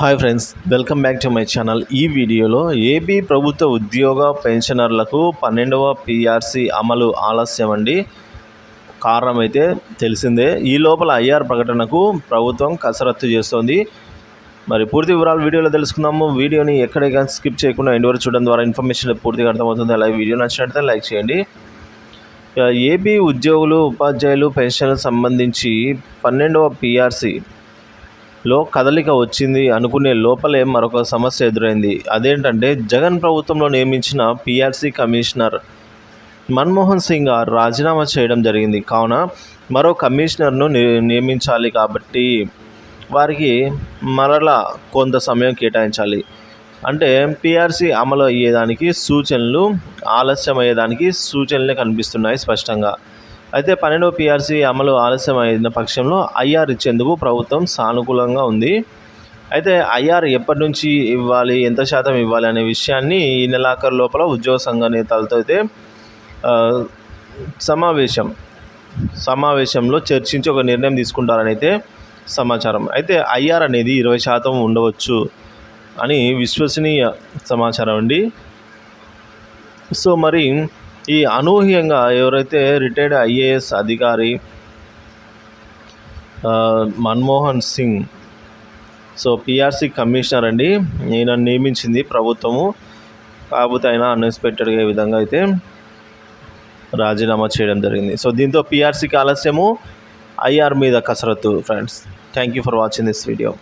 Hi friends, welcome back to my channel. ఈ వీడియోలో AP ప్రభుత్వ ఉద్యోగ పెన్షనర్లకు 12వ పిఆర్సీ అమలు ఆలస్యం అండి. కారణం అయితే తెలిసిందే. ఈ లోపల ఐఆర్ ప్రకటనకు ప్రభుత్వం కసరత్తు చేస్తోంది. మరి పూర్తి వివరాలు వీడియోలో తెలుసుకుందాము. వీడియోని ఎక్కడికైనా స్కిప్ చేయకుండా ఎండ్ వరకు చూడడం ద్వారా ఇన్ఫర్మేషన్ పూర్తిగా అర్థమవుతుంది. అలాగే వీడియో నచ్చినట్లయితే లైక్ చేయండి. ఏపీ ఉద్యోగులు, ఉపాధ్యాయులు పెన్షన్లకు సంబంధించి 12వ పిఆర్సీ లో కదలిక వచ్చింది అనుకునే లోపలే మరొక సమస్య ఎదురైంది. అదేంటంటే జగన్ ప్రభుత్వంలో నియమించిన పిఆర్సీ కమిషనర్ మన్మోహన్ సింగ్ గారు రాజీనామా చేయడం జరిగింది. కావున మరో కమిషనర్ను నియమించాలి. కాబట్టి వారికి మరలా కొంత సమయం కేటాయించాలి. అంటే పిఆర్సీ అమలు అయ్యేదానికి సూచనలు, ఆలస్యం అయ్యేదానికి సూచనలే కనిపిస్తున్నాయి స్పష్టంగా. అయితే 12వ పిఆర్సీ అమలు ఆలస్యం అయిన పక్షంలో ఐఆర్ ఇచ్చేందుకు ప్రభుత్వం సానుకూలంగా ఉంది. అయితే ఐఆర్ ఎప్పటి నుంచి ఇవ్వాలి, ఎంత శాతం ఇవ్వాలి అనే విషయాన్ని ఈ నెలాఖరు లోపల ఉద్యోగ సంఘ నేతలతో అయితే సమావేశంలో చర్చించి ఒక నిర్ణయం తీసుకుంటారని అయితే సమాచారం. అయితే ఐఆర్ అనేది 20% ఉండవచ్చు అని విశ్వసనీయ సమాచారం అండి. సో మరి ఈ అనూహ్యంగా ఎవరైతే రిటైర్డ్ ఐఏఎస్ అధికారి Manmohan Singh, so PRC commissioner అండి, ఈయన నియమించింది ప్రభుత్వము. కాకపోతే ఆయన అన్ఎక్స్పెక్టెడ్గా ఈ విధంగా అయితే రాజీనామా చేయడం జరిగింది. సో దీంతో పిఆర్సీకి ఆలస్యము, ఐఆర్ మీద కసరత్తు. Friends, thank you for watching this video.